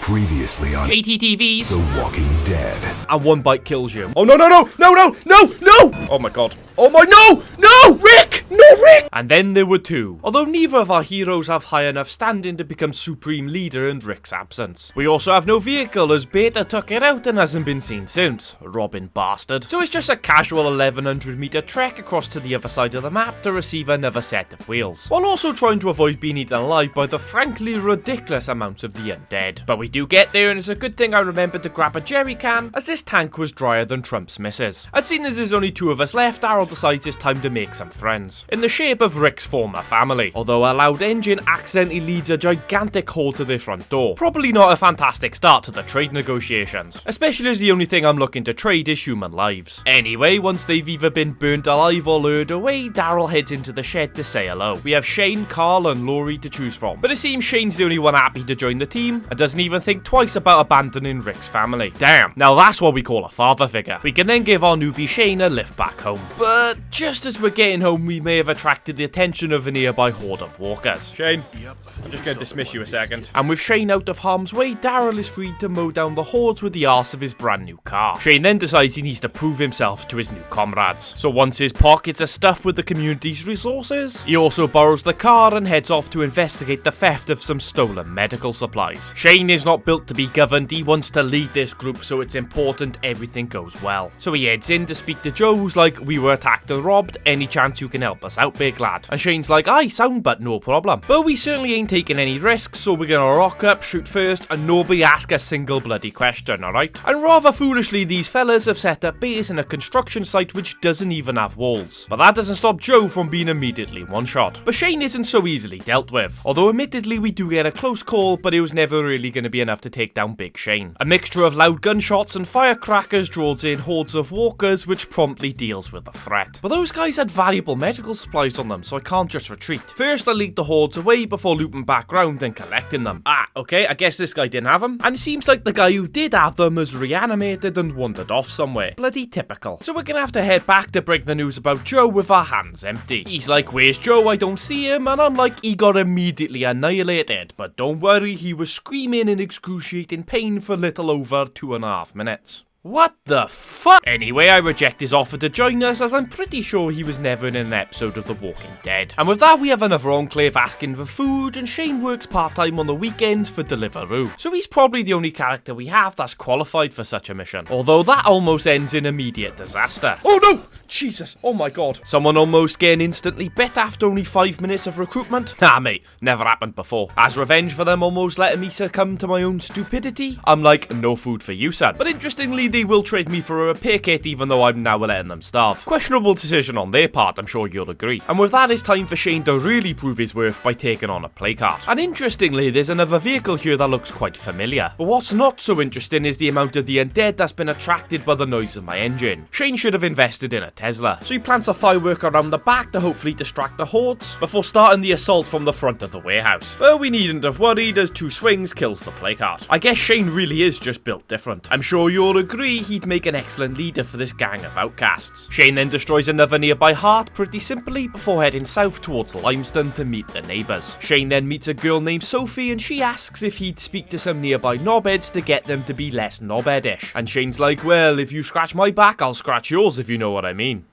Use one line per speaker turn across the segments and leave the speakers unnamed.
Previously on
ATTVs.
The Walking Dead.
And one bite kills you. Oh, no, no, no, no, no, no, no! Oh my god. Oh my, no! No! Rick! No, Rick! And then there were two. Although neither of our heroes have high enough standing to become supreme leader in Rick's absence. We also have no vehicle as Beta took it out and hasn't been seen since. Robin bastard. So it's just a casual 1100 meter trek across to the other side of the map to receive another set of wheels. While also trying to avoid being eaten alive by the frankly ridiculous amounts of the undead. But we do get there, and it's a good thing I remembered to grab a jerry can, as this tank was drier than Trump's missus. And seeing as there's only two of us left, Daryl decides it's time to make some friends. In the shape of Rick's former family. Although a loud engine accidentally leads a gigantic hole to their front door. Probably not a fantastic start to the trade negotiations. Especially as the only thing I'm looking to trade is human lives. Anyway, once they've either been burnt alive or lured away, Daryl heads into the shed to say hello. We have Shane, Carl and Laurie to choose from. But it seems Shane's the only one happy to join the team, and doesn't even think twice about abandoning Rick's family. Damn, now that's what we call a father figure. We can then give our newbie Shane a lift back home. But just as we're getting home, we may have attracted the attention of a nearby horde of walkers. Shane, I'm just going to dismiss you a second. And with Shane out of harm's way, Daryl is free to mow down the hordes with the arse of his brand new car. Shane then decides he needs to prove himself to his new comrades. So once his pockets are stuffed with the community's resources, he also borrows the car and heads off to investigate the theft of some stolen medical supplies. Shane is not built to be governed, he wants to lead this group, so it's important everything goes well. So he heads in to speak to Joe, who's like, we were attacked and robbed, any chance you can help us out, big lad? And Shane's like, aye, sound, but no problem. But we certainly ain't taking any risks, so we're gonna rock up, shoot first, and nobody ask a single bloody question, alright? And rather foolishly, these fellas have set up base in a construction site which doesn't even have walls. But that doesn't stop Joe from being immediately one-shot. But Shane isn't so easily dealt with. Although admittedly we do get a close call, but it was never really going to be enough to take down Big Shane. A mixture of loud gunshots and firecrackers draws in hordes of walkers, which promptly deals with the threat. But those guys had valuable medical supplies on them, so I can't just retreat. First I lead the hordes away before looping back round and collecting them. Ah, okay, I guess this guy didn't have them. And it seems like the guy who did have them has reanimated and wandered off somewhere. Bloody typical. So we're gonna have to head back to break the news about Joe with our hands empty. He's like, where's Joe? I don't see him. And I'm like, he got immediately annihilated. But don't worry, he was screaming in excruciating pain for a little over 2.5 minutes. What the fuck? Anyway, I reject his offer to join us, as I'm pretty sure he was never in an episode of The Walking Dead. And with that, we have another enclave asking for food, and Shane works part-time on the weekends for Deliveroo. So he's probably the only character we have that's qualified for such a mission. Although that almost ends in immediate disaster. Oh no! Jesus, oh my god. Someone almost getting instantly bit after only 5 minutes of recruitment? Nah mate, never happened before. As revenge for them almost letting me succumb to my own stupidity, I'm like, no food for you son. But interestingly, they will trade me for a repair kit even though I'm now letting them starve. Questionable decision on their part, I'm sure you'll agree. And with that, it's time for Shane to really prove his worth by taking on a placard. And interestingly, there's another vehicle here that looks quite familiar. But what's not so interesting is the amount of the undead that's been attracted by the noise of my engine. Shane should have invested in a Tesla. So he plants a firework around the back to hopefully distract the hordes before starting the assault from the front of the warehouse. But we needn't have worried, as 2 swings kills the placard. I guess Shane really is just built different. I'm sure you'll agree he'd make an excellent leader for this gang of outcasts. Shane then destroys another nearby heart pretty simply before heading south towards Limestone to meet the neighbours. Shane then meets a girl named Sophie, and she asks if he'd speak to some nearby knobheads to get them to be less knobheadish. And Shane's like, well, if you scratch my back, I'll scratch yours, if you know what I mean.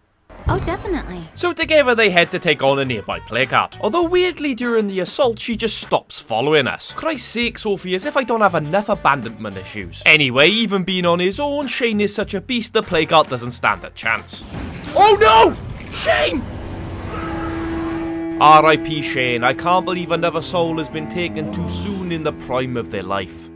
Oh, definitely.
So together they head to take on a nearby placard. Although weirdly during the assault she just stops following us. Christ's sake, Sophie, as if I don't have enough abandonment issues. Anyway, even being on his own, Shane is such a beast the placard doesn't stand a chance. Oh no! Shane! R.I.P. Shane, I can't believe another soul has been taken too soon in the prime of their life.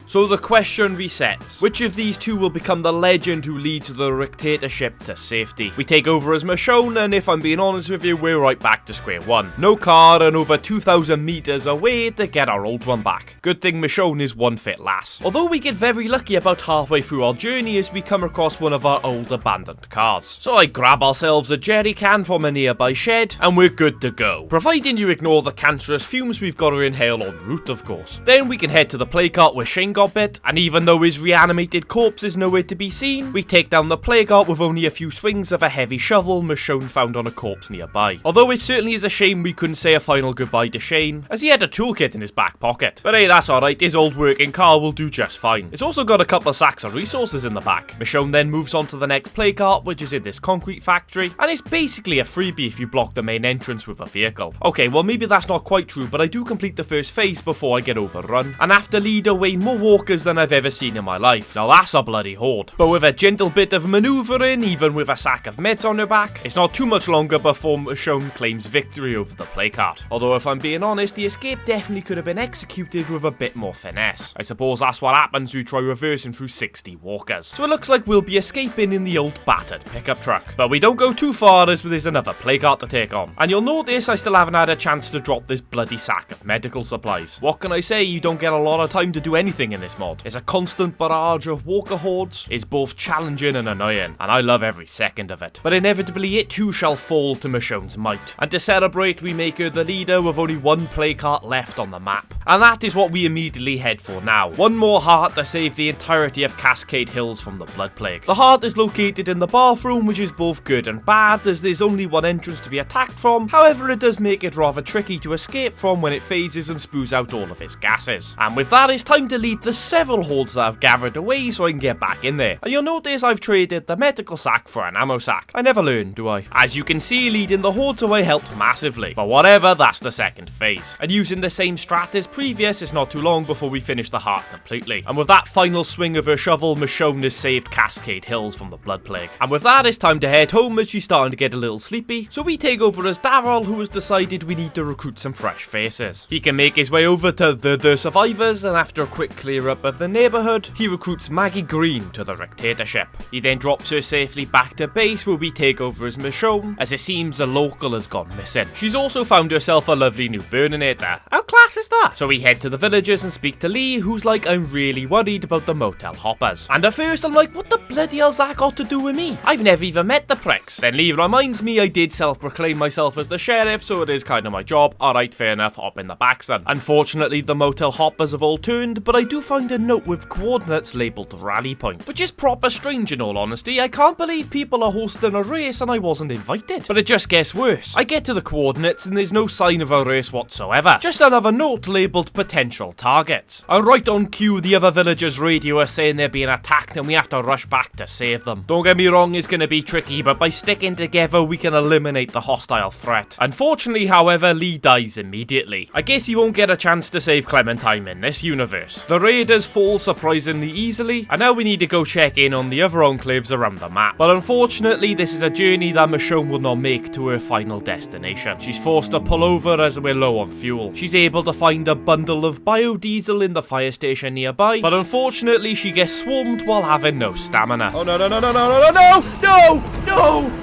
So the question resets. Which of these two will become the legend who leads the dictatorship to safety? We take over as Michonne, and if I'm being honest with you, we're right back to square one. No car and over 2,000 meters away to get our old one back. Good thing Michonne is one fit lass. Although we get very lucky about halfway through our journey as we come across one of our old abandoned cars. So I grab ourselves a jerry can from a nearby shed, and we're good to go. Providing you ignore the cancerous fumes we've got to inhale en route, of course. Then we can head to the placard where Shane got got bit, and even though his reanimated corpse is nowhere to be seen, we take down the plague heart with only a few swings of a heavy shovel Michonne found on a corpse nearby. Although it certainly is a shame we couldn't say a final goodbye to Shane, as he had a toolkit in his back pocket. But hey, that's alright, his old working car will do just fine. It's also got a couple of sacks of resources in the back. Michonne then moves on to the next plague heart, which is in this concrete factory, and it's basically a freebie if you block the main entrance with a vehicle. Okay, well maybe that's not quite true, but I do complete the first phase before I get overrun, and have to lead away more walkers than I've ever seen in my life. Now that's a bloody horde. But with a gentle bit of manoeuvring, even with a sack of meds on her back, it's not too much longer before Michonne claims victory over the plague heart. Although if I'm being honest, the escape definitely could have been executed with a bit more finesse. I suppose that's what happens when you try reversing through 60 walkers. So it looks like we'll be escaping in the old battered pickup truck. But we don't go too far as there's another plague heart to take on. And you'll notice I still haven't had a chance to drop this bloody sack of medical supplies. What can I say, you don't get a lot of time to do anything in this mod. It's a constant barrage of walker hordes. It's both challenging and annoying, and I love every second of it. But inevitably it too shall fall to Michonne's might. And to celebrate, we make her the leader with only one plague heart left on the map. And that is what we immediately head for now. One more heart to save the entirety of Cascade Hills from the blood plague. The heart is located in the bathroom, which is both good and bad, as there's only one entrance to be attacked from. However, it does make it rather tricky to escape from when it phases and spews out all of its gases. And with that, it's time to lead the several hordes that have gathered away so I can get back in there. And you'll notice I've traded the medical sack for an ammo sack. I never learn, do I? As you can see, leading the hordes away helped massively. But whatever, that's the second phase. And using the same strat as previous, it's not too long before we finish the heart completely. And with that final swing of her shovel, Michonne has saved Cascade Hills from the blood plague. And with that, it's time to head home as she's starting to get a little sleepy. So we take over as Daryl, who has decided we need to recruit some fresh faces. He can make his way over to the survivors, and after a quick clear up of the neighborhood, he recruits Maggie Green to the dictatorship. He then drops her safely back to base where we take over as Michonne, as it seems a local has gone missing. She's also found herself a lovely new Burninator. How class is that? So we head to the villages and speak to Lee, who's like, I'm really worried about the motel hoppers. And at first I'm like, what the bloody hell's that got to do with me? I've never even met the pricks. Then Lee reminds me I did self-proclaim myself as the sheriff, so it is kind of my job. Alright, fair enough, hop in the back, son. Unfortunately, the motel hoppers have all turned, but I do find a note with coordinates labelled rally point, which is proper strange in all honesty. I can't believe people are hosting a race and I wasn't invited. But it just gets worse. I get to the coordinates and there's no sign of a race whatsoever. Just another note labelled potential targets. And right on cue, the other villagers' radio are saying they're being attacked and we have to rush back to save them. Don't get me wrong, it's going to be tricky, but by sticking together we can eliminate the hostile threat. Unfortunately, however, Lee dies immediately. I guess he won't get a chance to save Clementine in this universe. The raiders fall surprisingly easily, and now we need to go check in on the other enclaves around the map. But unfortunately, this is a journey that Michonne will not make to her final destination. She's forced to pull over as we're low on fuel. She's able to find a bundle of biodiesel in the fire station nearby, but unfortunately she gets swarmed while having no stamina. Oh no no no no no no no no no!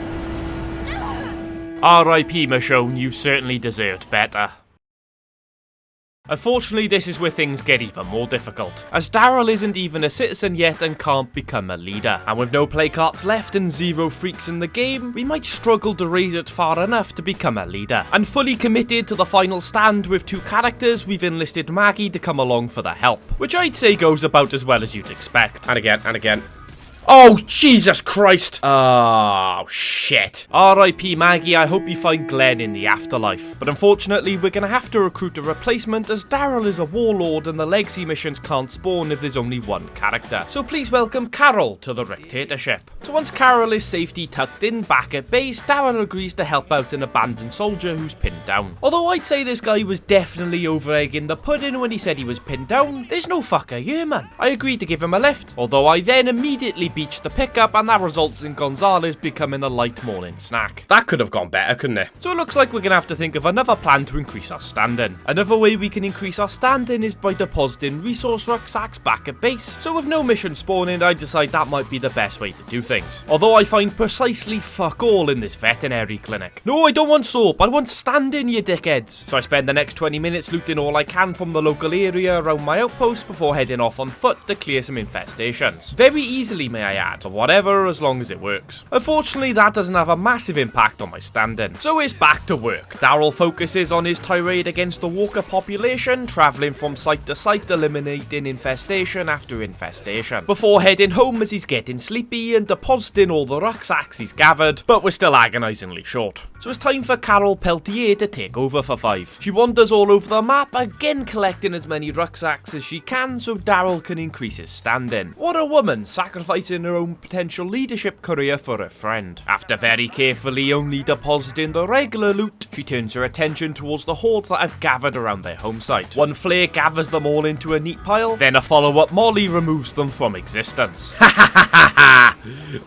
R.I.P. Michonne, you certainly deserved better. Unfortunately, this is where things get even more difficult, as Daryl isn't even a citizen yet and can't become a leader. And with no play cards left and 0 freaks in the game, we might struggle to raise it far enough to become a leader. And fully committed to the final stand with 2 characters, we've enlisted Maggie to come along for the help, which I'd say goes about as well as you'd expect. And again, and again. Oh, Jesus Christ! Oh, shit. R.I.P. Maggie, I hope you find Glenn in the afterlife. But unfortunately, we're gonna have to recruit a replacement, as Daryl is a warlord and the legacy missions can't spawn if there's only one character. So please welcome Carol to the dictatorship. So once Carol is safely tucked in back at base, Daryl agrees to help out an abandoned soldier who's pinned down. Although I'd say this guy was definitely over-egging the pudding when he said he was pinned down, there's no fucker here, man. I agreed to give him a lift, although I then immediately beach the pickup, and that results in Gonzalez becoming a light morning snack. That could have gone better, couldn't it? So it looks like we're gonna have to think of another plan to increase our standing. Another way we can increase our standing is by depositing resource rucksacks back at base. So with no mission spawning, I decide that might be the best way to do things. Although I find precisely fuck all in this veterinary clinic. No, I don't want soap, I want standing, you dickheads. So I spend the next 20 minutes looting all I can from the local area around my outpost before heading off on foot to clear some infestations. Very easily, may I had. But whatever, as long as it works. Unfortunately, that doesn't have a massive impact on my standing. So it's back to work. Daryl focuses on his tirade against the walker population, travelling from site to site, eliminating infestation after infestation, before heading home as he's getting sleepy and depositing all the rucksacks he's gathered, but we're still agonisingly short. So it's time for Carol Peltier to take over for 5. She wanders all over the map, again collecting as many rucksacks as she can so Daryl can increase his standing. What a woman, sacrificing her own potential leadership career for her friend. After very carefully only depositing the regular loot, she turns her attention towards the hordes that have gathered around their home site. One flare gathers them all into a neat pile, then a follow-up molly removes them from existence. Ha ha ha ha ha!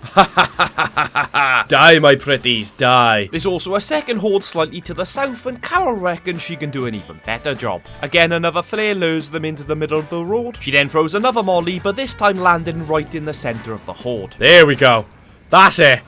Ha ha ha ha ha! Die, my pretties, die. There's also a second horde slightly to the south, and Carol reckons she can do an even better job. Again, another flare lures them into the middle of the road. She then throws another molly, but this time landing right in the centre of the horde. There we go. That's it.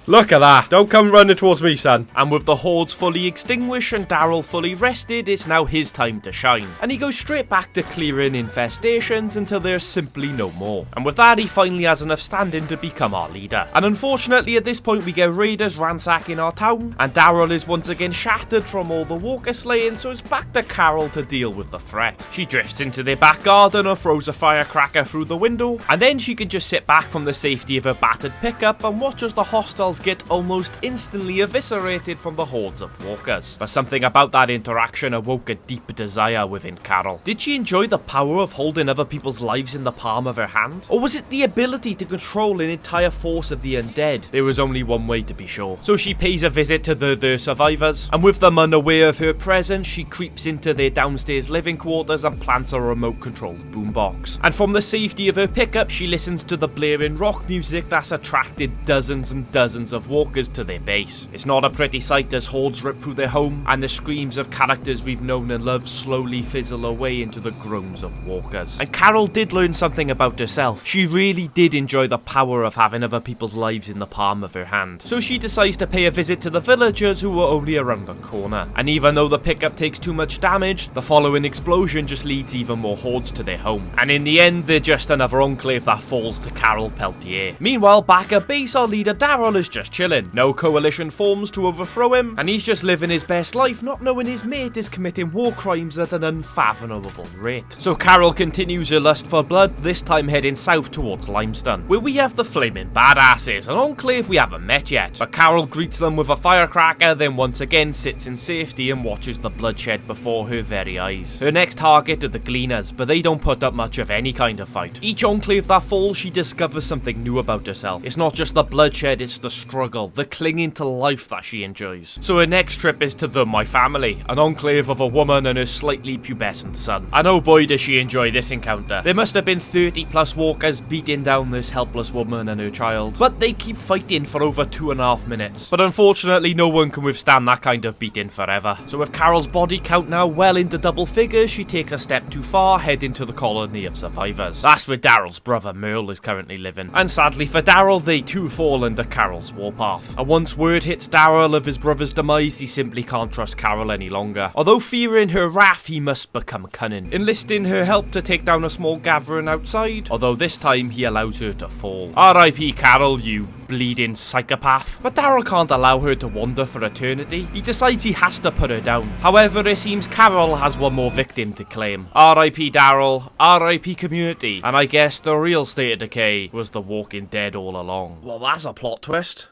Look at that. Don't come running towards me, son. And with the hordes fully extinguished and Daryl fully rested, it's now his time to shine. And he goes straight back to clearing infestations until there's simply no more. And with that, he finally has enough standing to become our leader. And unfortunately, at this point, we get raiders ransacking our town, and Daryl is once again shattered from all the walker slaying, so it's back to Carol to deal with the threat. She drifts into their back garden or throws a firecracker through the window, and then she can just sit back from the safety of her battered pickup and watch as the hostiles get almost instantly eviscerated from the hordes of walkers. But something about that interaction awoke a deep desire within Carol. Did she enjoy the power of holding other people's lives in the palm of her hand? Or was it the ability to control an entire force of the undead? There was only one way to be sure. So she pays a visit to the survivors, and with them unaware of her presence, she creeps into their downstairs living quarters and plants a remote-controlled boombox. And from the safety of her pickup, she listens to the blaring rock music that's attracted dozens and dozens of walkers to their base. It's not a pretty sight as hordes rip through their home, and the screams of characters we've known and loved slowly fizzle away into the groans of walkers. And Carol did learn something about herself. She really did enjoy the power of having other people's lives in the palm of her hand. So she decides to pay a visit to the villagers who were only around the corner. And even though the pickup takes too much damage, the following explosion just leads even more hordes to their home. And in the end, they're just another enclave that falls to Carol Peltier. Meanwhile, back at base, our leader Daryl is just chilling. No coalition forms to overthrow him, and he's just living his best life, not knowing his mate is committing war crimes at an unfathomable rate. So Carol continues her lust for blood, this time heading south towards Limestone, where we have the Flaming Badasses, an enclave we haven't met yet. But Carol greets them with a firecracker, then once again sits in safety and watches the bloodshed before her very eyes. Her next target are the Gleaners, but they don't put up much of any kind of fight. Each enclave that falls, she discovers something new about herself. It's not just the bloodshed, it's the struggle, the clinging to life that she enjoys. So her next trip is to My Family, an enclave of a woman and her slightly pubescent son. And oh boy does she enjoy this encounter. There must have been 30 plus walkers beating down this helpless woman and her child, but they keep fighting for over 2.5 minutes. But unfortunately no one can withstand that kind of beating forever. So with Carol's body count now well into double figures, she takes a step too far, heading to the colony of survivors. That's where Daryl's brother Merle is currently living. And sadly for Daryl, they too fall under Carol's warpath. And once word hits Daryl of his brother's demise, he simply can't trust Carol any longer. Although fearing her wrath, he must become cunning, enlisting her help to take down a small gathering outside, although this time he allows her to fall. R.I.P. Carol, you bleeding psychopath. But Daryl can't allow her to wander for eternity. He decides he has to put her down. However, it seems Carol has one more victim to claim. R.I.P. Daryl, R.I.P. community, and I guess the real state of Decay was the Walking Dead all along. Well, that's a plot twist.